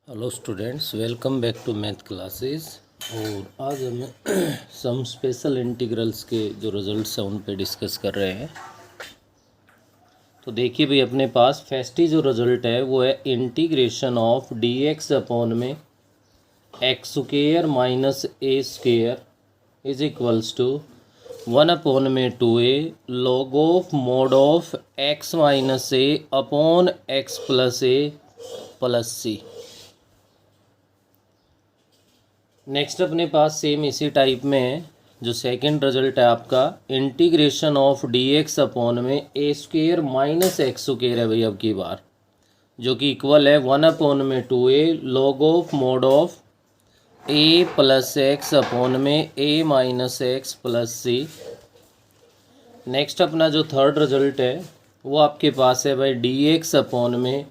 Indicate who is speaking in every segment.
Speaker 1: Hello students, welcome back to math classes. और आज हम सम स्पेशल इंटीग्रल्स के जो रिजल्ट्स हैं उन पे डिस्कस कर रहे हैं। तो देखिए भाई, अपने पास फर्स्ट जो रिजल्ट है वो है integration of D x upon में X square minus A square is equals to 1 में 2a log of mod of X minus A upon X plus A plus C. Next अपने पास सेम इसी type में है। जो सेकंड रिजल्ट है आपका integration of D x upon में A square minus X square है भाई, अब की बार जो कि इक्वल है 1 में 2a log of mod of A plus x upon में ए minus x plus C. Next अपना जो थर्ड रिजल्ट है वो आपके पास है भाई डी एक्स अपॉन में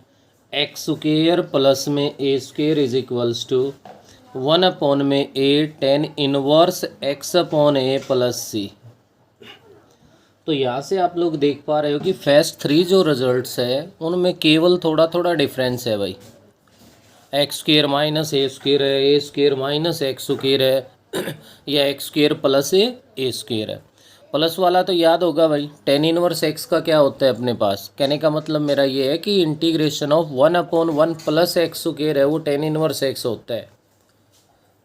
Speaker 1: एक्स स्क्वेयर प्लस में A square is equals to 1 में ए टेन इनवर्स एक्स अपॉन ए प्लस सी। तो यहाँ से आप लोग देख पा रहे हो कि फर्स्ट थ्री जो रिजल्ट्स है उनमें केवल थोड़ा थोड़ा डिफरेंस है भाई। एक्स स्क्वेयर माइनस ए स्क्वेयर है, ए स्क्वेयर माइनस एक्स स्क्वेयर है या x square plus A square है। प्लस वाला तो याद होगा भाई, टेन इनवर्स एक्स का क्या होता है अपने पास। कहने का मतलब मेरा ये है कि integration of 1/1 plus x square है वो टेन इनवर्स एक्स होता है।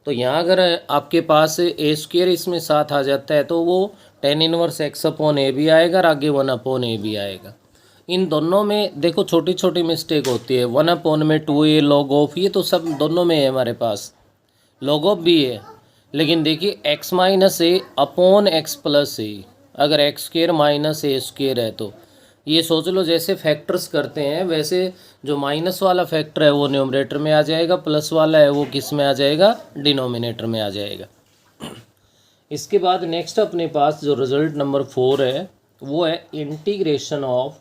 Speaker 1: तो यहाँ अगर आपके पास ए स्क्वेयर इसमें साथ आ जाता है तो वो टेन इनवर्स एक्स अपॉन ए भी आएगा और आगे 1 ए भी आएगा। इन दोनों में देखो छोटी छोटी मिस्टेक होती है। 1 में 2a log ऑफ, ये तो सब दोनों में है हमारे पास, log ऑफ भी है। लेकिन देखिए x minus A upon X plus ए, अगर एक्स स्क्वेयर माइनस ए स्क्वेयर है तो ये सोच लो जैसे फैक्टर्स करते हैं वैसे जो माइनस वाला फैक्टर है वो न्यूमरेटर में आ जाएगा, प्लस वाला है वो किस में आ जाएगा, डिनोमिनेटर में आ जाएगा। इसके बाद नेक्स्ट अपने पास जो रिजल्ट नंबर 4 है वो है integration of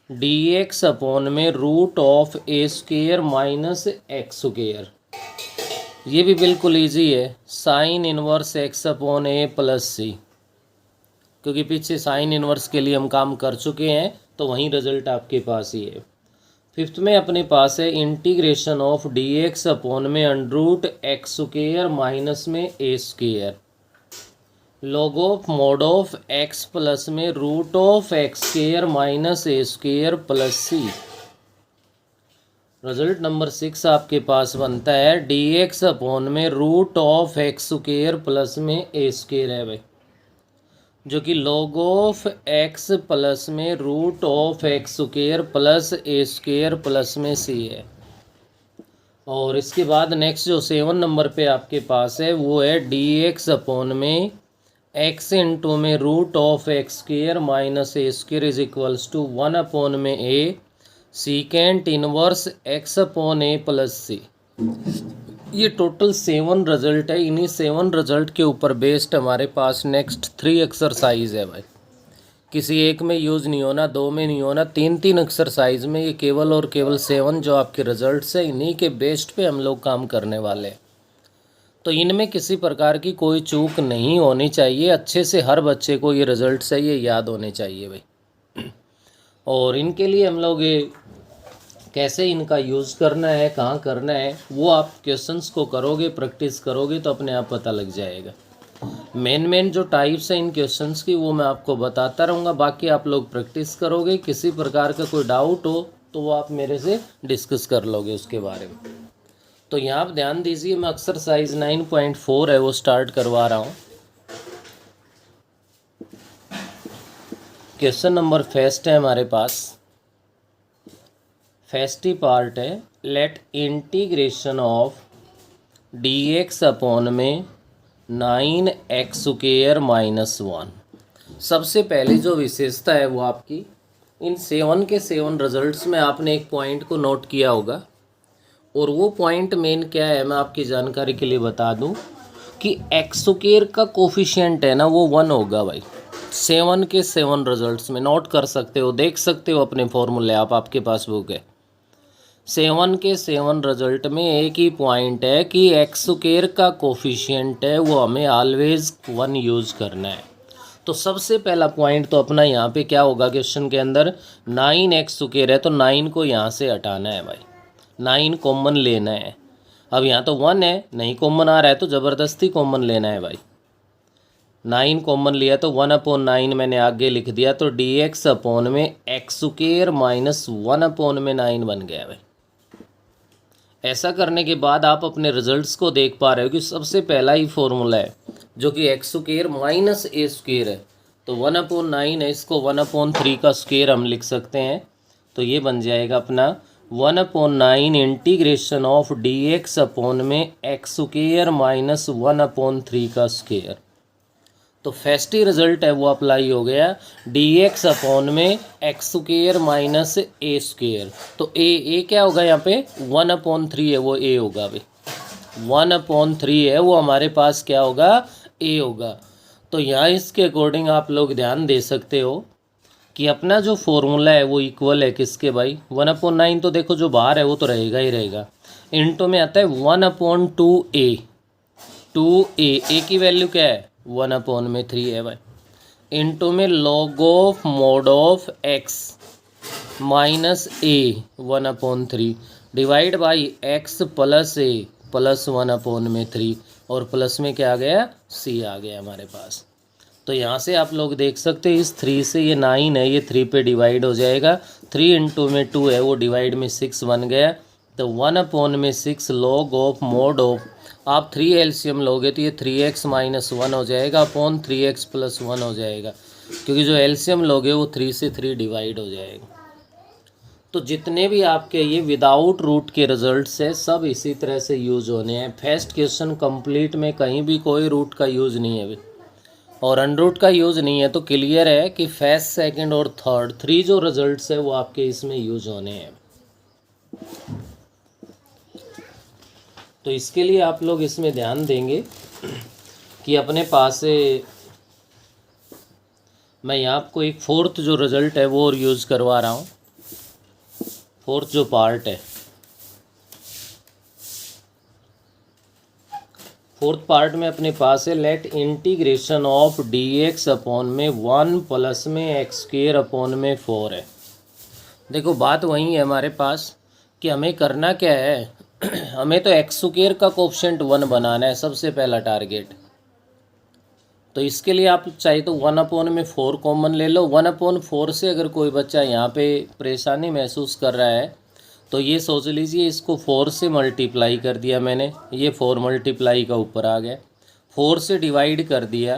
Speaker 1: D x upon में root of A square minus X square. ये भी बिल्कुल इजी है, साइन इनवर्स एक्स अपॉन ए प्लस सी, क्योंकि पीछे साइन इनवर्स के लिए हम काम कर चुके हैं तो वहीं रिजल्ट आपके पास ही है। फिफ्थ में अपने पास है integration of D x upon में अंडरूट एक्स स्क्वेयर माइनस में A square log of mod of X plus में root of x square minus A square plus C. Result number 6 आपके पास बनता है डी एक्स अपॉन में root of x square plus में A square है भाई, जो कि log ऑफ एक्स प्लस में root of x square plus A square plus में सी है। और इसके बाद नेक्स्ट जो 7 नंबर पे आपके पास है वो है डी एक्स अपॉन में एक्स इंटू में root of x square minus A square is equals to 1 में a secant inverse x upon A plus c. ये टोटल 7 रिजल्ट है। इन्हीं 7 रिजल्ट के ऊपर बेस्ड हमारे पास नेक्स्ट 3 एक्सरसाइज है भाई। किसी एक में यूज़ नहीं होना, 2 में नहीं होना, 3 एक्सरसाइज में ये केवल और केवल 7 जो आपके रिजल्ट्स है इन्हीं के बेस्ड पे हम लोग काम करने वाले हैं। तो इनमें किसी प्रकार की कोई चूक नहीं होनी चाहिए। अच्छे से हर बच्चे को ये रिजल्ट्स है ये याद होने चाहिए भाई। और इनके लिए हम लोग ये कैसे इनका यूज़ करना है, कहाँ करना है, वो आप क्वेश्चंस को करोगे, प्रैक्टिस करोगे तो अपने आप पता लग जाएगा। मेन जो टाइप्स हैं इन क्वेश्चंस की वो मैं आपको बताता रहूँगा, बाकी आप लोग प्रैक्टिस करोगे। किसी प्रकार का कोई डाउट हो तो वो आप मेरे से डिस्कस कर लोगे उसके बारे में। तो यहाँ आप ध्यान दीजिए, मैं एक्सरसाइज 9.4 है वो स्टार्ट करवा रहा हूँ। क्वेश्चन नंबर फर्स्ट है हमारे पास, फर्स्ट ही पार्ट है, let integration of D x upon में 9x स्क्वेयर माइनस 1। सबसे पहली जो विशेषता है वो आपकी इन 7 के 7 रिजल्ट्स में आपने एक पॉइंट को नोट किया होगा, और वो पॉइंट मेन क्या है मैं आपकी जानकारी के लिए बता दूं कि एक्स स्क्वेयर का कोफिशिएंट है ना वो 1 होगा भाई। 7 के 7 रिजल्ट्स में नोट कर सकते हो, देख सकते हो अपने फॉर्मूले, आपके पास बुक है। 7 के 7 रिजल्ट में एक ही पॉइंट है कि एक्स स्क्वेयर का कोफिशिएंट है वो हमें ऑलवेज 1 यूज़ करना है। तो सबसे पहला पॉइंट तो अपना यहाँ पे क्या होगा, क्वेश्चन के अंदर 9x स्क्वेयर है तो 9 को यहाँ से हटाना है भाई। 9 कॉमन लेना है। अब यहाँ तो 1 है, नहीं कॉमन आ रहा है तो ज़बरदस्ती कॉमन लेना है भाई। 9 कॉमन लिया तो 1/9 मैंने आगे लिख दिया, तो dx अपॉन में एक्स स्क्वायर माइनस 1/9 बन गया भाई। ऐसा करने के बाद आप अपने रिजल्ट्स को देख पा रहे हो कि सबसे पहला ही फॉर्मूला है जो कि एक्स स्क्वायर माइनस ए स्क्वायर है, तो 1/9 है, इसको 1/3 का स्क्वायर हम लिख सकते हैं। तो ये बन जाएगा अपना 1/9 इंटीग्रेशन ऑफ dx अपॉन में एक्स स्क्वायर माइनस 1/3 का स्क्वायर। तो फर्स्ट ही रिजल्ट है वो अप्लाई हो गया, dx अपॉन में एक्स स्क्वायर माइनस ए स्क्वायर। तो ए क्या होगा यहाँ पे 1/3 है, वो ए होगा भाई। 1/3 है वो हमारे पास क्या होगा, ए होगा। तो यहाँ इसके अकॉर्डिंग आप लोग ध्यान दे सकते हो कि अपना जो फॉर्मूला है वो इक्वल है किसके भाई, 1/9 तो देखो जो बाहर है वो तो रहेगा ही रहेगा, इनटू में आता है 1/2a। 2a की वैल्यू क्या है 1/3 है भाई, इनटू में log of mod of x minus a 1/3 divide by x plus a plus 1/3, और प्लस में क्या आ गया c आ गया हमारे पास। तो यहाँ से आप लोग देख सकते हैं इस 3 से ये 9 है, ये 3 पे डिवाइड हो जाएगा, 3 इंटू में 2 है वो डिवाइड में 6 बन गया। तो 1/6 log ऑफ मोड ऑफ, आप 3 एलसीएम लोगे तो ये 3x माइनस 1 हो जाएगा अपॉन 3x प्लस 1 हो जाएगा, क्योंकि जो एलसीएम लोगे वो 3 से 3 डिवाइड हो जाएगा। तो जितने भी आपके ये विदाउट रूट के रिजल्ट्स है सब इसी तरह से यूज होने हैं। फर्स्ट क्वेश्चन कंप्लीट में कहीं भी कोई रूट का यूज़ नहीं है और अनरूट का यूज़ नहीं है, तो क्लियर है कि फर्स्ट सेकंड और थर्ड 3 जो रिजल्ट्स है वो आपके इसमें यूज होने हैं। तो इसके लिए आप लोग इसमें ध्यान देंगे कि अपने पास से मैं यहाँ आपको एक फोर्थ जो रिज़ल्ट है वो और यूज़ करवा रहा हूँ। फोर्थ जो पार्ट है, फोर्थ पार्ट में अपने पास है let integration of dx upon में 1 प्लस में एक्स स्क्वायर अपॉन में 4 है। देखो बात वही है हमारे पास कि हमें करना क्या है हमें तो एक्स स्क्वायर का कोफिशिएंट 1 बनाना है, सबसे पहला टारगेट। तो इसके लिए आप चाहे तो 1/4 कॉमन ले लो। 1/4 से अगर कोई बच्चा यहाँ पे परेशानी महसूस कर रहा है तो ये सोच लीजिए इसको 4 से मल्टीप्लाई कर दिया मैंने, ये 4 मल्टीप्लाई का ऊपर आ गया, 4 से डिवाइड कर दिया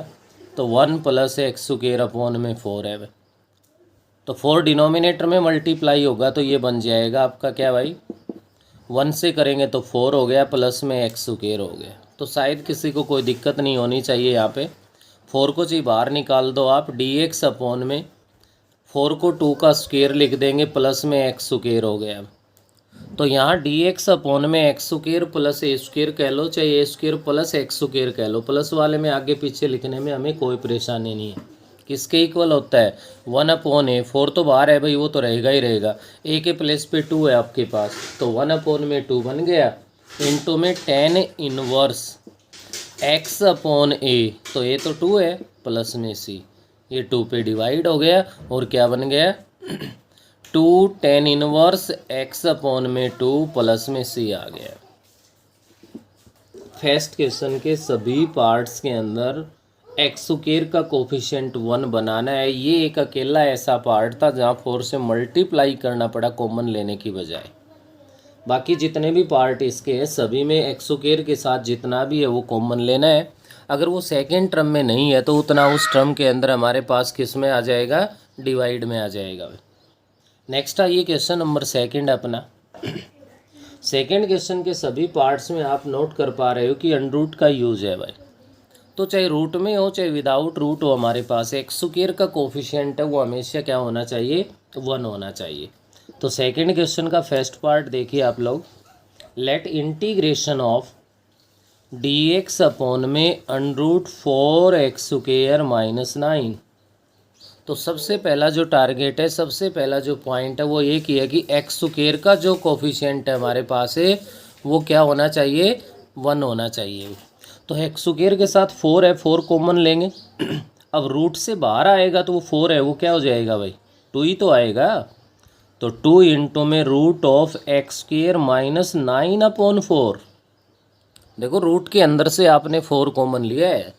Speaker 1: तो 1 प्लस एक्स स्क्वायर अपॉन में 4 है। तो 4 डिनोमिनेटर में मल्टीप्लाई होगा तो ये बन जाएगा आपका क्या भाई, 1 से करेंगे तो 4 हो गया प्लस में एक्स स्क्वायर हो गया। तो शायद किसी को कोई दिक्कत नहीं होनी चाहिए यहाँ पे। 4 को चाहिए बाहर निकाल दो आप, dx अपॉन में 4 को 2 का स्क्वायर लिख देंगे प्लस में एक्स स्क्वायर हो गया। तो यहाँ dx अपॉन में एक्स स्क्वायर प्लस ए स्क्वायर कह लो, चाहे ए स्क्वायर प्लस एक्स स्क्वायर कह लो, प्लस वाले में आगे पीछे लिखने में हमें कोई परेशानी नहीं है। किसके इक्वल होता है 1/a, 4 तो बाहर है भाई वो तो रहेगा ही रहेगा, a के प्लेस पे 2 है आपके पास, तो 1/2 बन गया, इनटू में 10 इनवर्स x अपॉन a, तो a तो 2 है प्लस में c, ये 2 पे डिवाइड हो गया और क्या बन गया 2 10 इनवर्स x अपॉन में 2 प्लस में c आ गया। फर्स्ट क्वेश्चन के सभी पार्ट्स के अंदर एक्स स्क्वायर का कोफिशिएंट 1 बनाना है। ये एक अकेला ऐसा पार्ट था जहाँ 4 से मल्टीप्लाई करना पड़ा कॉमन लेने की बजाय। बाकी जितने भी पार्ट इसके हैं सभी में एक्स स्क्वायर के साथ जितना भी है वो कॉमन लेना है। अगर वो सेकेंड टर्म में नहीं है तो उतना उस टर्म के अंदर हमारे पास किस में आ जाएगा, डिवाइड में आ जाएगा। नेक्स्ट आइए क्वेश्चन नंबर सेकंड अपना। सेकंड क्वेश्चन के सभी पार्ट्स में आप नोट कर पा रहे हो कि अनरूट का यूज है भाई। तो चाहे रूट में हो चाहे विदाउट रूट हो, हमारे पास एक्स स्क्वायर का कोफिशिएंट है वो हमेशा क्या होना चाहिए 1 होना चाहिए। तो सेकंड क्वेश्चन का फर्स्ट पार्ट देखिए आप लोग, let integration of dx upon में √4x स्क्वायर माइनस 9। तो सबसे पहला जो टारगेट है, सबसे पहला जो पॉइंट है वो ये किया कि एक्स स्क्वायर का जो कोफिशिएंट है हमारे पास है वो क्या होना चाहिए 1 होना चाहिए। तो एक्स स्क्वायर के साथ 4 है, 4 कॉमन लेंगे अब रूट से बाहर आएगा तो वो 4 है वो क्या हो जाएगा भाई 2 ही तो आएगा। तो 2 इंटू में root of x square minus 9/4। देखो रूट के अंदर से आपने 4 कॉमन लिया है,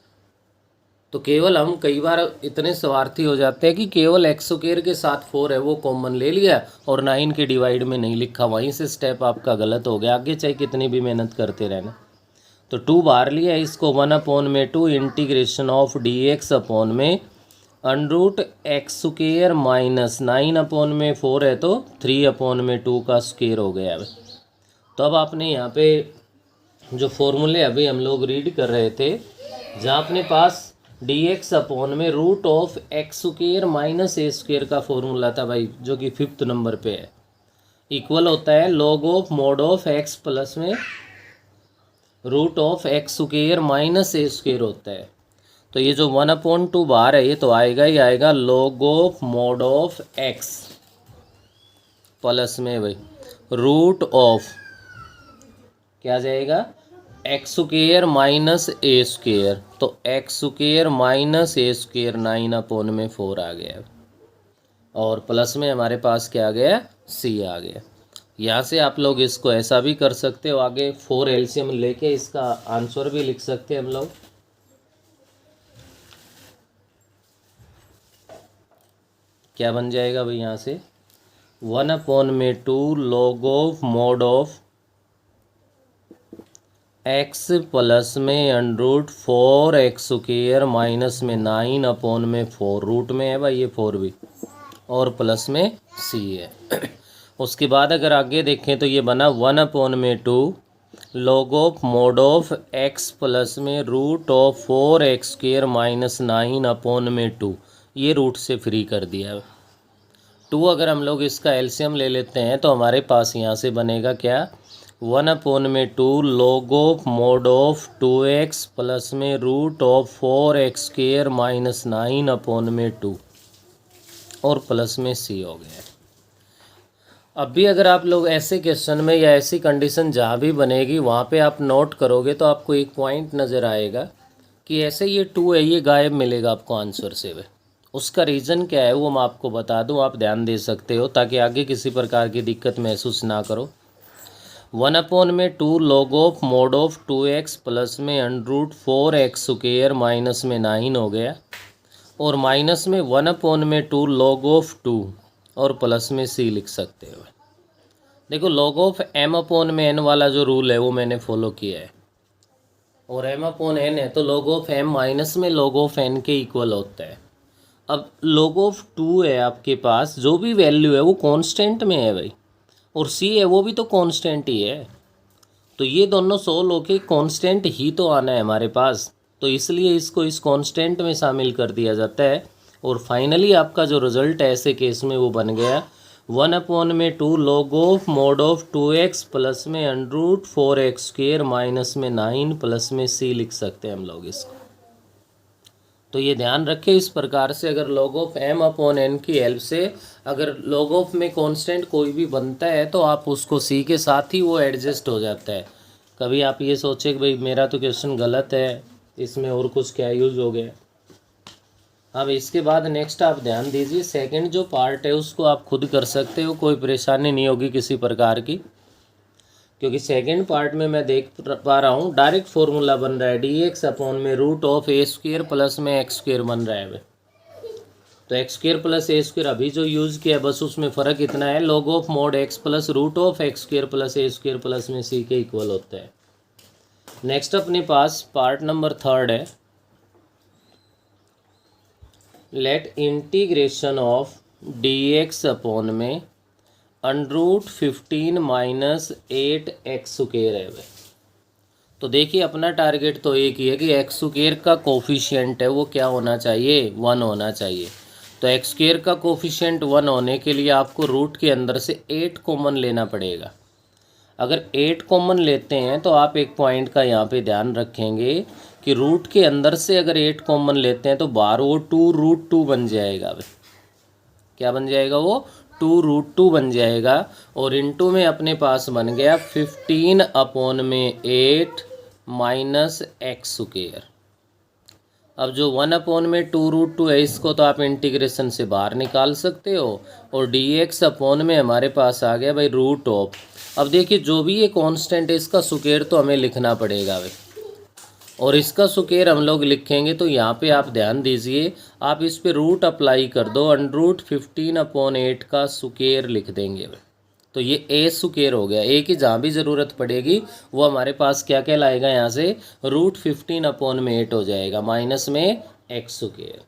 Speaker 1: तो केवल हम कई बार इतने स्वार्थी हो जाते हैं कि केवल एक्स स्क्वेयर के साथ 4 है वो कॉमन ले लिया और 9 के डिवाइड में नहीं लिखा, वहीं से स्टेप आपका गलत हो गया, आगे चाहे कितनी भी मेहनत करते रहना। तो 2 बाहर लिया, इसको 1/2 इंटीग्रेशन ऑफ dx अपॉन में √ एक्स स्क्वेयर माइनस 9/4 है तो 3/2 का स्क्वेयर हो गया। तो अब आपने यहाँ पे जो फॉर्मूले अभी हम लोग रीड कर रहे थे, जहाँ अपने पास dx अपॉन में √ एक्स स्क्वेयर माइनस ए स्क्वेयर का फॉर्मूला था भाई, जो कि 5th नंबर पे है, इक्वल होता है log of mod of x plus में √ एक्स स्क्वेयर माइनस ए स्क्वेयर होता है। तो ये जो 1/2 बाहर है ये तो आएगा ही आएगा log of mod of x plus में भाई रूट ऑफ क्या जाएगा एक्स स्क्वेयर माइनस ए स्क्वेयर, तो एक्स स्क्वेयर माइनस ए स्क्वेयर 9/4 आ गया, और प्लस में हमारे पास क्या आ गया c आ गया। यहाँ से आप लोग इसको ऐसा भी कर सकते हो, आगे 4 एलसीएम लेके इसका आंसर भी लिख सकते हैं हम लोग। क्या बन जाएगा भाई यहाँ से 1/2 log of mod of x plus में √4 एक्स स्क्वेयर माइनस में 9/4, रूट में है भाई ये 4 भी, और प्लस में c है। उसके बाद अगर आगे देखें तो ये बना 1/2 log of mod of x plus में √4 एक्स स्क्वेयर माइनस 9/2, ये रूट से फ्री कर दिया। 2 अगर हम लोग इसका एलसीएम ले लेते हैं तो हमारे पास यहाँ से बनेगा क्या 1/2 log of mod of 2x plus में √4 एक्स स्क्वेयर माइनस 9/2, और प्लस में c हो गया। अब भी अगर आप लोग ऐसे क्वेश्चन में या ऐसी कंडीशन जहाँ भी बनेगी वहाँ पे आप नोट करोगे तो आपको एक पॉइंट नज़र आएगा कि ऐसे ये 2 है ये गायब मिलेगा आपको आंसर से। वे उसका रीज़न क्या है वो मैं आपको बता दूँ, आप ध्यान दे सकते हो ताकि आगे किसी प्रकार की दिक्कत महसूस ना करो। 1/2 log of mod of 2x plus में √4 एक्स स्क्वेयर माइनस में 9 हो गया, और माइनस में 1/2 log ऑफ 2, और प्लस में c लिख सकते हो। देखो log ऑफ m/n वाला जो रूल है वो मैंने फॉलो किया है, और m/n है तो log ऑफ m माइनस में log ऑफ n के इक्वल होता है। अब log ऑफ 2 है आपके पास, जो भी वैल्यू है वो कांस्टेंट में है भाई, और c है वो भी तो कांस्टेंट ही है, तो ये दोनों सोल्व होके कांस्टेंट ही तो आना है हमारे पास, तो इसलिए इसको इस कांस्टेंट में शामिल कर दिया जाता है। और फाइनली आपका जो रिजल्ट है ऐसे केस में वो बन गया 1/2 log of mod of 2x plus में √4 एक्स स्क्वेयर माइनस में 9 प्लस में c लिख सकते हैं हम लोग इसको। तो ये ध्यान रखें, इस प्रकार से अगर log ऑफ m/n की हेल्प से अगर log ऑफ में कांस्टेंट कोई भी बनता है तो आप उसको c के साथ ही वो एडजस्ट हो जाता है। कभी आप ये सोचे कि भाई मेरा तो क्वेश्चन गलत है, इसमें और कुछ क्या यूज हो गया। अब इसके बाद नेक्स्ट आप ध्यान दीजिए, सेकंड जो पार्ट है उसको आप खुद कर सकते हो, कोई परेशानी नहीं होगी किसी प्रकार की, क्योंकि सेकंड पार्ट में मैं देख पा रहा हूँ डायरेक्ट फॉर्मूला बन रहा है dx अपॉन में √a² प्लस में x² बन रहा है। तो x² प्लस a² अभी जो यूज़ किया है बस उसमें फ़र्क इतना है log of mod x plus √x² plus a² plus में c के इक्वल होता है। नेक्स्ट अपने पास पार्ट नंबर 3 है, let integration of dx upon में √15 माइनस 8x² है। तो देखिए अपना टारगेट तो एक ही है कि x² का कोफिशिएंट है वो क्या होना चाहिए 1 होना चाहिए। तो x² का कोफिशिएंट 1 होने के लिए आपको रूट के अंदर से 8 कॉमन लेना पड़ेगा। अगर 8 कॉमन लेते हैं तो आप एक पॉइंट का यहाँ पे ध्यान रखेंगे कि रूट के अंदर से अगर 8 कॉमन लेते हैं तो बाहर वो 2√2 बन जाएगा। क्या बन जाएगा वो 2√2 बन जाएगा, और इनटू में अपने पास बन गया 15 अपॉन में 8 माइनस x²। अब जो 1/2 है इसको तो आप इंटीग्रेशन से बाहर निकाल सकते हो, और dx में हमारे पास आ गया भाई रूट ऑफ। अब देखिए जो भी ये कांस्टेंट है इसका स्क्वायर तो हमें लिखना पड़ेगा भाई, और इसका स्क्वायर हम लोग लिखेंगे तो यहाँ पे आप ध्यान दीजिए, आप इस पे रूट अप्लाई कर दो, √15/8 का स्क्वायर लिख देंगे भाई। तो ये ए स्क्वायर हो गया। ए की जहाँ भी ज़रूरत पड़ेगी वो हमारे पास क्या कहलाएगा, यहाँ से √15/8 हो जाएगा, माइनस में एक्स स्क्वायर।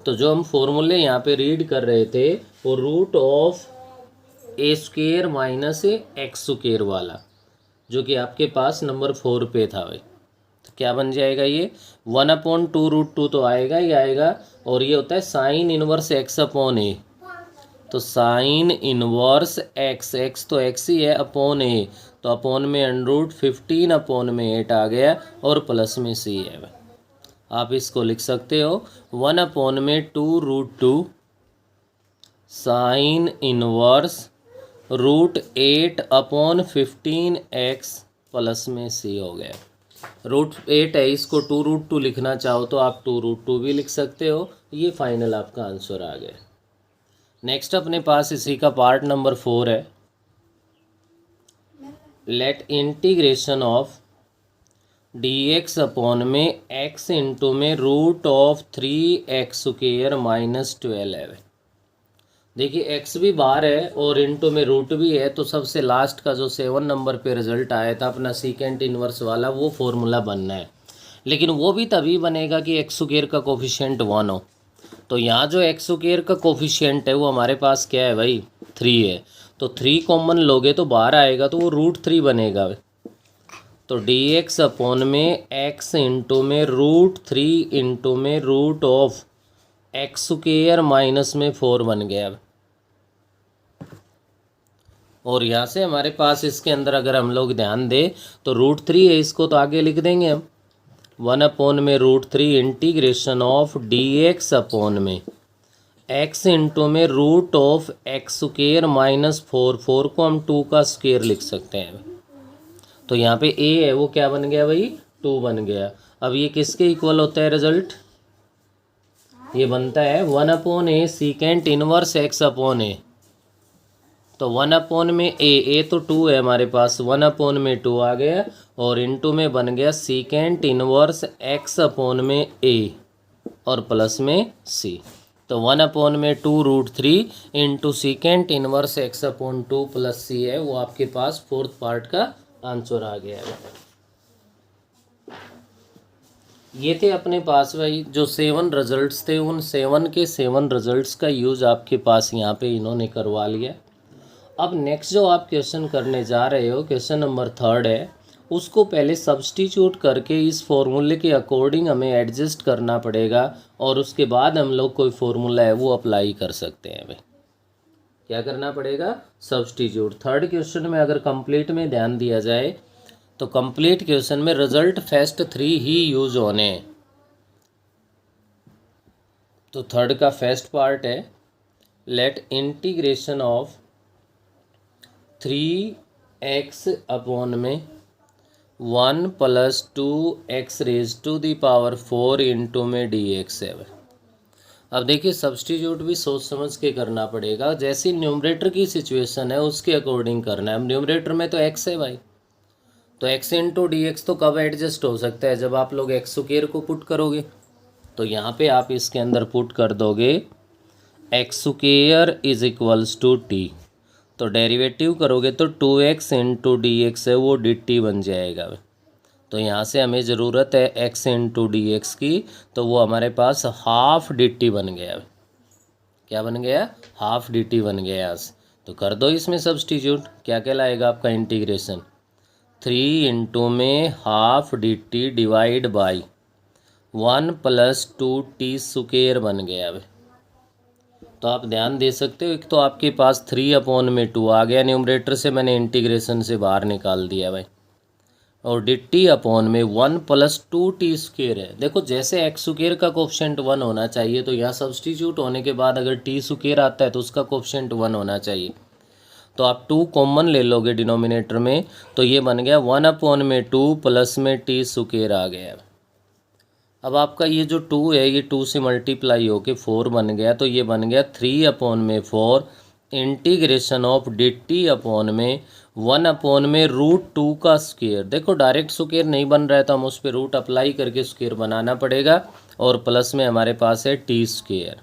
Speaker 1: तो जो हम फॉर्मूले यहाँ पे रीड कर रहे थे वो root of a square minus x square वाला, जो कि आपके पास नंबर 4 पे था भाई। तो क्या बन जाएगा ये 1/2 तो आएगा ही आएगा, और ये होता है साइन इनवर्स x/a। तो साइन इनवर्स एक्स, एक्स तो एक्स ही है, अपॉन ए, तो अपॉन में √15/8 आ गया, और प्लस में सी है। आप इसको लिख सकते हो 1/2 साइन इनवर्स √8/15x प्लस में सी हो गया। √8 है, इसको 2√2 लिखना चाहो तो आप 2√2 भी लिख सकते हो। ये फाइनल आपका आंसर आ गया। नेक्स्ट अपने पास इसी का पार्ट नंबर 4 है। लेट इंटीग्रेशन ऑफ dx में x इंटू में √3x² माइनस 12 है। देखिए x भी बाहर है और इंटू में रूट भी है, तो सबसे लास्ट का जो 7 नंबर पे रिजल्ट आया था अपना सीकेंट इनवर्स वाला, वो फॉर्मूला बनना है। लेकिन वो भी तभी बनेगा कि x² का कोफिशिएंट 1 हो। तो यहाँ जो x² का कोफिशिएंट है वो हमारे पास क्या है भाई, 3 है। तो 3 कॉमन लोगे तो बाहर आएगा, तो वो √3 बनेगा। तो dx में x इंटू में √3 इंटू में रूट ऑफ x² माइनस में 4 बन गया। और यहाँ से हमारे पास इसके अंदर अगर हम लोग ध्यान दें तो √3 है, इसको तो आगे लिख देंगे हम 1/√3 इंटीग्रेशन ऑफ dx में x इंटू में रूट ऑफ x² माइनस 4, 4 को हम 2 का स्क्वायर लिख सकते हैं। तो यहाँ पे a है वो क्या बन गया भाई, 2 बन गया। अब ये किसके इक्वल होता है रिजल्ट, ये बनता है 1/a सीकेंट इनवर्स x/a। तो 1/ में a तो 2 है हमारे पास, 1/ में 2 आ गया, और इनटू में बन गया सीकेंट इनवर्स x/ में a और प्लस में c। तो 1/ में 2√3 into secant inverse x/2 plus c है, वो आपके पास 4th पार्ट का आंसर आ गया है। ये थे अपने पास भाई जो 7 रिजल्ट्स थे, उन 7 के 7 रिजल्ट्स का यूज़ आपके पास यहाँ पे इन्होंने करवा लिया। अब नेक्स्ट जो आप क्वेश्चन करने जा रहे हो, क्वेश्चन नंबर 3 है, उसको पहले सब्स्टिट्यूट करके इस फॉर्मूले के अकॉर्डिंग हमें एडजस्ट करना पड़ेगा, और उसके बाद हम लोग कोई फॉर्मूला है वो अप्लाई कर सकते हैं भाई। क्या करना पड़ेगा, सब्स्टिट्यूट। 3rd क्वेश्चन में अगर कंप्लीट में ध्यान दिया जाए तो कंप्लीट क्वेश्चन में रिजल्ट फर्स्ट 3 ही यूज होने हैं। तो 3rd का फर्स्ट पार्ट है, लेट इंटीग्रेशन ऑफ 3x में 1 + 2x⁴ इंटू में dx है। अब देखिए सब्स्टिट्यूट भी सोच समझ के करना पड़ेगा, जैसी न्यूमरेटर की सिचुएशन है उसके अकॉर्डिंग करना है। अब न्यूमरेटर में तो x है भाई, तो x इंटू dx तो कब एडजस्ट हो सकता है, जब आप लोग x² को पुट करोगे। तो यहाँ पे आप इसके अंदर पुट कर दोगे x² = t, तो डेरिवेटिव करोगे तो 2x इंटू dx है वो dt बन जाएगा। तो यहाँ से हमें ज़रूरत है x इंटू dx की, तो वो हमारे पास हाफ dt बन गया। क्या बन गया, हाफ dt बन गया यहाँ से। तो कर दो इसमें सब्स्टिट्यूट, क्या कहलाएगा आपका इंटीग्रेशन, 3 इंटू में half dt divide by 1 + 2t² बन गया। तो आप ध्यान दे सकते हो, एक तो आपके पास 3/ में 2 आ गया, न्यूमरेटर से मैंने इंटीग्रेशन से बाहर निकाल दिया भाई, और dt/ में 1 + 2t² है। देखो जैसे x² का कोफिशिएंट 1 होना चाहिए, तो यहाँ सब्स्टिट्यूट होने के बाद अगर t² आता है तो उसका कोफिशिएंट 1 होना चाहिए। तो आप 2 कॉमन ले लोगे डिनोमिनेटर में, तो ये बन गया 1/ में 2 प्लस में t² आ गया। अब आपका ये जो 2 है ये 2 से मल्टीप्लाई होके 4 बन गया, तो ये बन गया 3/4 इंटीग्रेशन ऑफ dt अपॉन में 1 में √2 का स्क्वायर। देखो डायरेक्ट स्क्वायर नहीं बन रहा है तो हम उस पर रूट अप्लाई करके स्क्वायर बनाना पड़ेगा, और प्लस में हमारे पास है टी स्क्वायर।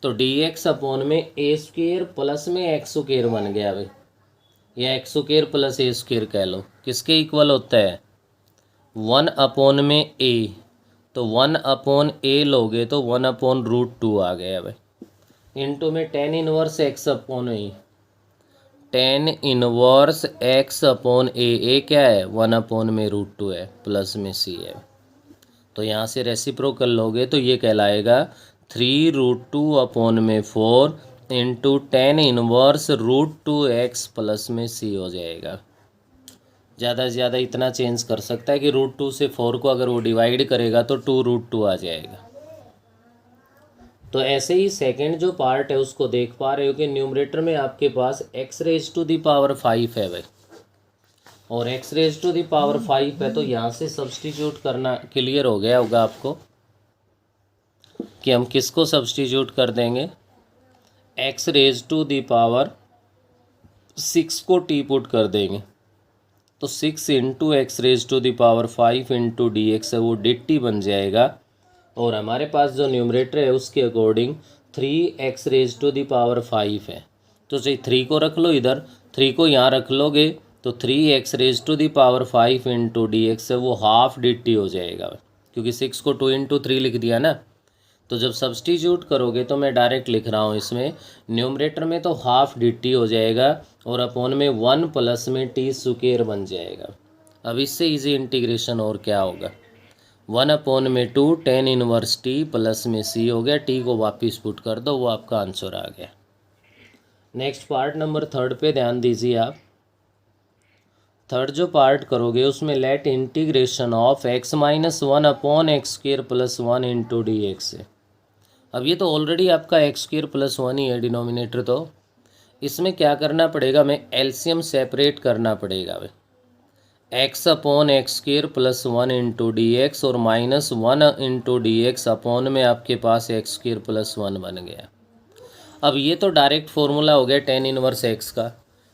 Speaker 1: तो dx अपॉन में a स्क्वायर प्लस में x स्क्वायर बन गया भाई, या x square plus a square कह लो, किसके इक्वल होता है 1 a। तो 1 लोगे तो 1/√2 आ गया भाई, इनटू में tan इनवर्स x अपॉन ए, tan इनवर्स x अपॉन ए क्या है 1/√2 है, प्लस में c है। तो यहाँ से रेसिप्रोकल लोगे तो ये कहलाएगा 3√2/4 into tan inverse √2x plus में c हो जाएगा। ज़्यादा से ज़्यादा इतना चेंज कर सकता है कि √2 से 4 को अगर वो डिवाइड करेगा तो 2√2 आ जाएगा। तो ऐसे ही सेकंड जो पार्ट है उसको देख पा रहे हो कि न्यूमरेटर में आपके पास x⁵5 है भाई, और x⁵5 है, तो यहाँ से सब्सटीट्यूट करना क्लियर हो गया होगा आपको कि हम किसको सब्सटीट्यूट कर देंगे, x⁵6 को t पुट कर देंगे, तो 6 इंटू x⁵5 इंटू dx है वो dt बन जाएगा, और हमारे पास जो न्यूमरेटर है उसके अकॉर्डिंग 3x⁵5 है। तो चाहिए 3 को रख लो इधर, 3 को यहाँ रख लोगे तो 3x⁵5 इंटू dx है वो हाफ dt हो जाएगा, क्योंकि 6 को 2 इंटू 3 लिख दिया ना। तो जब सब्सटीट्यूट करोगे तो मैं डायरेक्ट लिख रहा हूँ इसमें, न्यूमरेटर में तो हाफ dt हो जाएगा और अपॉन में 1 प्लस में टी स्क्वायर बन जाएगा। अब इससे इजी इंटीग्रेशन और क्या होगा, 1/2 tan इनवर्स t प्लस में c हो गया, t को वापस पुट कर दो, वो आपका आंसर आ गया। नेक्स्ट पार्ट नंबर 3 पे ध्यान दीजिए आप। थर्ड जो पार्ट करोगे उसमें let integration of x-1/x² plus 1 into dx है। अब ये तो ऑलरेडी आपका x² प्लस 1 ही है डिनोमिनेटर, तो इसमें क्या करना पड़ेगा, मैं एलसीएम सेपरेट करना पड़ेगा भाई, x/x² प्लस 1 इंटू dx और -1 इंटू dx अपॉन में आपके पास x² प्लस 1 बन गया। अब ये तो डायरेक्ट फॉर्मूला हो गया tan इनवर्स x का,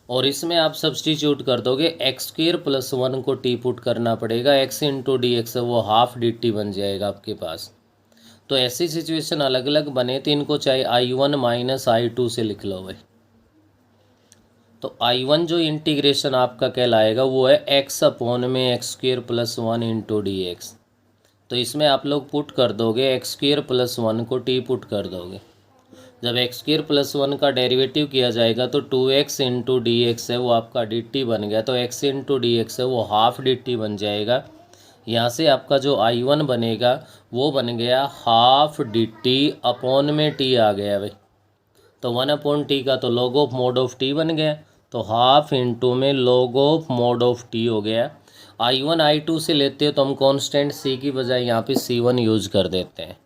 Speaker 1: और इसमें आप सब्सटीट्यूट कर दोगे x² प्लस 1 को t पुट करना पड़ेगा, x इंटू dx वो हाफ dt बन जाएगा आपके पास। तो ऐसी सिचुएशन अलग अलग बने तो इनको चाहे I1 माइनस I2 से लिख लो भाई। तो I1 जो इंटीग्रेशन आपका कहलाएगा वो है x/x² प्लस 1 इंटू dx। तो इसमें आप लोग पुट कर दोगे x² प्लस 1 को t पुट कर दोगे, जब x² प्लस 1 का डेरिवेटिव किया जाएगा तो 2x इंटू dx है वो आपका dt बन गया, तो x इंटू dx है वो हाफ dt बन जाएगा। यहाँ से आपका जो I1 बनेगा वो बन गया हाफ dt अपॉन में t आ गया भाई, तो 1/t का तो log of mod of t बन गया, तो हाफ इंटू में log of mod of t हो गया। I1 I2 से लेते हो तो हम कांस्टेंट c की बजाय यहाँ पे c1 यूज़ कर देते हैं।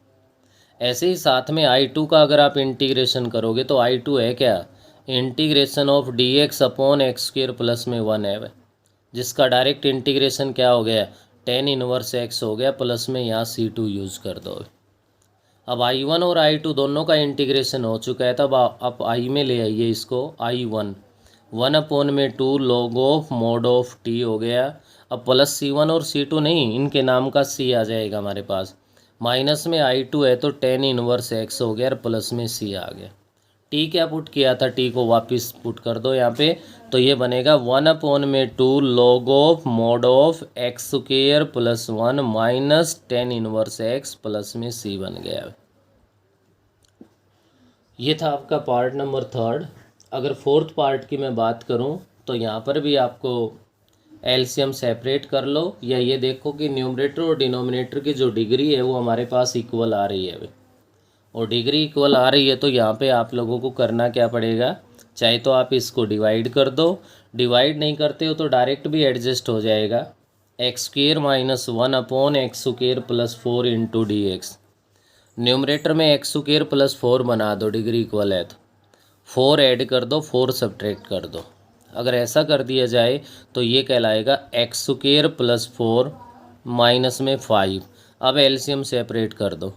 Speaker 1: ऐसे ही साथ में I2 का अगर आप इंटीग्रेशन करोगे तो I2 है क्या, integration of dx upon x² plus में 1 है, जिसका डायरेक्ट इंटीग्रेशन क्या हो गया tan इनवर्स x हो गया, प्लस में यहाँ c2 यूज़ कर दो। अब I1 और I2 दोनों का इंटीग्रेशन हो चुका है, तब आप I में ले आइए इसको, I1 1/2 log of mod of t हो गया। अब प्लस c1 और c2 नहीं, इनके नाम का c आ जाएगा हमारे पास, माइनस में I2 है तो tan इनवर्स x हो गया और प्लस में c आ गया। t क्या पुट किया था, t को वापस पुट कर दो यहाँ पे, तो ये बनेगा 1/2 log of mod of x² plus 1 minus tan inverse x plus में c बन गया। ये था आपका पार्ट नंबर 3। अगर फोर्थ पार्ट की मैं बात करूँ तो यहाँ पर भी आपको एलसीएम सेपरेट कर लो, या ये देखो कि न्यूमरेटर और डिनोमिनेटर की जो डिग्री है वो हमारे पास इक्वल आ रही है भाई, और डिग्री इक्वल आ रही है तो यहाँ पे आप लोगों को करना क्या पड़ेगा, चाहे तो आप इसको डिवाइड कर दो, डिवाइड नहीं करते हो तो डायरेक्ट भी एडजस्ट हो जाएगा, x² minus 1 upon x² plus 4 into dx। Numerator में x² प्लस 4 बना दो, डिग्री इक्वल है तो 4 ऐड कर दो, 4 सब्ट्रैक्ट कर दो। अगर ऐसा कर दिया जाए तो ये कहलाएगा x² प्लस 4 माइनस में 5। अब एलसीएम सेपरेट कर दो,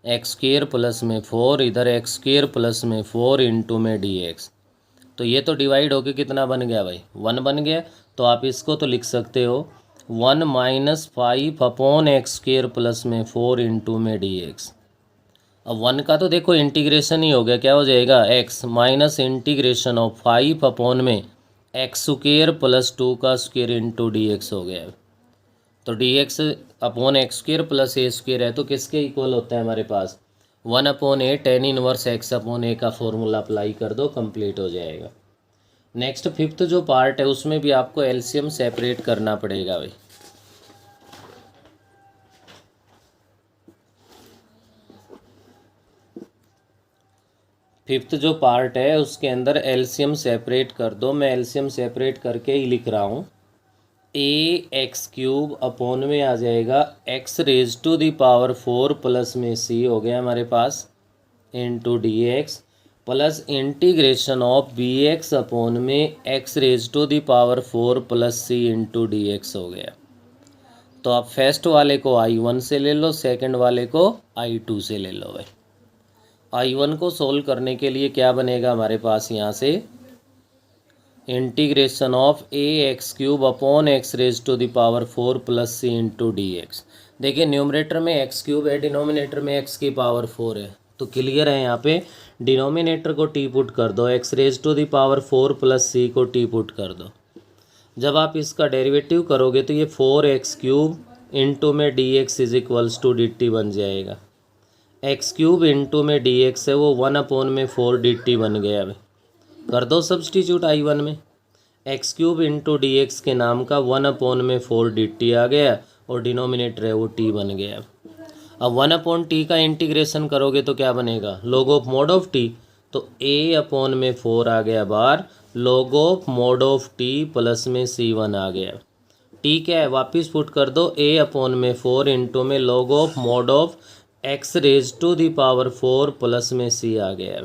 Speaker 1: एक्स स्क्वेयर प्लस में 4, इधर एक्स स्क्वेयर प्लस में 4 इंटू में डी एक्स। तो ये तो डिवाइड होके कितना बन गया भाई, 1 बन गया। तो आप इसको तो लिख सकते हो 1 minus 5 upon X square plus में 4 इंटू में डी एक्स। अब 1 का तो देखो इंटीग्रेशन ही हो गया, क्या हो जाएगा, x minus integration of 5 upon में एक्स स्क्वेयर प्लस 2 का स्क्वेयर इंटू डी एक्स हो गया। तो D x upon X square plus A square है तो किसके इक्वल होता है हमारे पास, 1 upon A tan inverse x upon A का फॉर्मूला अप्लाई कर दो, कंप्लीट हो जाएगा। नेक्स्ट फिफ्थ जो पार्ट है उसमें भी आपको एलसीएम सेपरेट करना पड़ेगा भाई। फिफ्थ जो पार्ट है उसके अंदर एलसीएम सेपरेट कर दो। मैं एलसीएम सेपरेट करके ही लिख रहा हूँ। ए एक्स क्यूब अपॉन में आ जाएगा X raise to the power 4 plus में सी हो गया हमारे पास into D X plus integration of B X upon में X raise to the power 4 plus C into D X हो गया। तो आप फर्स्ट वाले को I1 से ले लो, सेकंड वाले को I2 से ले लो भाई। I1 को सोल्व करने के लिए क्या बनेगा हमारे पास, यहाँ से integration of a x cube upon x raise to the power 4 plus C into D x. देखिए न्यूमरेटर में एक्स क्यूब है, डिनोमिनेटर में एक्स की पावर 4 है, तो क्लियर है। यहाँ पे डिनोमिनेटर को टी पुट कर दो, X raise to the power 4 plus C को टी पुट कर दो। जब आप इसका डेरिवेटिव करोगे तो ये 4x क्यूब इंटू में d x is equals to d t बन जाएगा। एक्स क्यूब इंटू में डी एक्स है वो 1 अपॉन में 4 डी टी बन गया। अब कर दो सब्सटीट्यूट I1 में, x cube into D x के नाम का 1 अपॉन में 4 डी टी आ गया और डिनोमिनेटर है वो टी बन गया। अब 1 अपॉन टी का इंटीग्रेशन करोगे तो क्या बनेगा, log of mod of T, तो ए अपॉन में 4 आ गया बार, log of mod of T plus में C1 आ गया। टी क्या है वापिस पुट कर दो, ए अपॉन में 4 इंटू में log of mod of x raise to the power 4 plus में सी आ गया,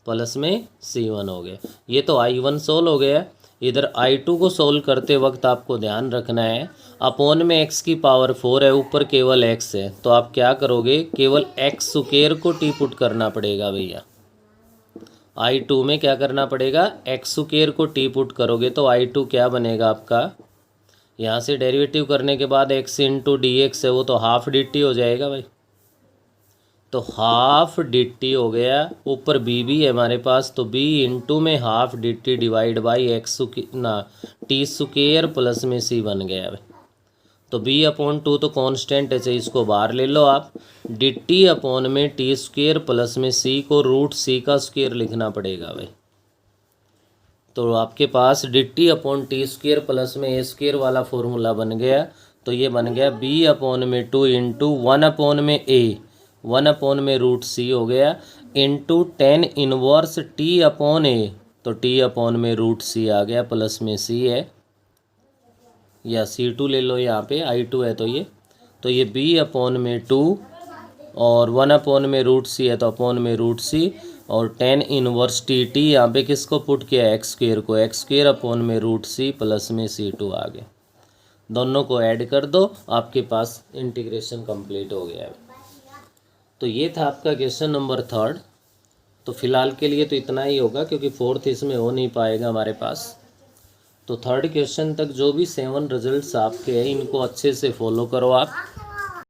Speaker 1: प्लस में C1 हो गया। ये तो I1 सोल्व हो गया। इधर I2 को सोल्व करते वक्त आपको ध्यान रखना है अपॉन में x की पावर 4 है, ऊपर केवल x है, तो आप क्या करोगे, केवल x स्क्वायर को टी पुट करना पड़ेगा भैया। I2 में क्या करना पड़ेगा, x स्क्वायर को टी पुट करोगे तो I2 क्या बनेगा आपका, यहाँ से डेरिवेटिव करने के बाद x इंटू डी एक्स है वो तो हाफ डी टी हो जाएगा भाई। तो हाफ डी टी हो गया, ऊपर b भी है हमारे पास, तो b इंटू में half D T divide by x ना टी स्क्वायर प्लस में c बन गया भाई। तो b अपॉन 2 तो कांस्टेंट है, चाहिए इसको बाहर ले लो आप। डी टी अपॉन में टी स्क्वायर प्लस में c को रूट c का स्क्वायर लिखना पड़ेगा भाई। तो आपके पास D T upon T square plus में ए स्क्वेयर वाला फॉर्मूला बन गया। तो ये बन गया बी अपॉन में 2 इंटू 1 अपॉन में ए, 1 अपॉन में रूट सी हो गया इंटू 10 इनवर्स टी अपॉन ए, तो टी अपॉन में रूट सी आ गया, प्लस में सी है या C2 ले लो, यहाँ पे I2 है तो ये बी अपॉन में 2 और 1 अपॉन में रूट सी है तो अपॉन में रूट सी और 10 इनवर्स टी यहाँ पे किसको पुट किया, एक्स स्क्वेयर को, एक्स स्क्वेयर अपॉन में रूट सी प्लस में C2 आ गया। दोनों को ऐड कर दो, आपके पास इंटीग्रेशन कंप्लीट हो गया है। तो ये था आपका क्वेश्चन नंबर 3। तो फिलहाल के लिए तो इतना ही होगा क्योंकि 4th इसमें हो नहीं पाएगा हमारे पास। तो 3rd क्वेश्चन तक जो भी 7 रिजल्ट्स आपके हैं इनको अच्छे से फॉलो करो आप।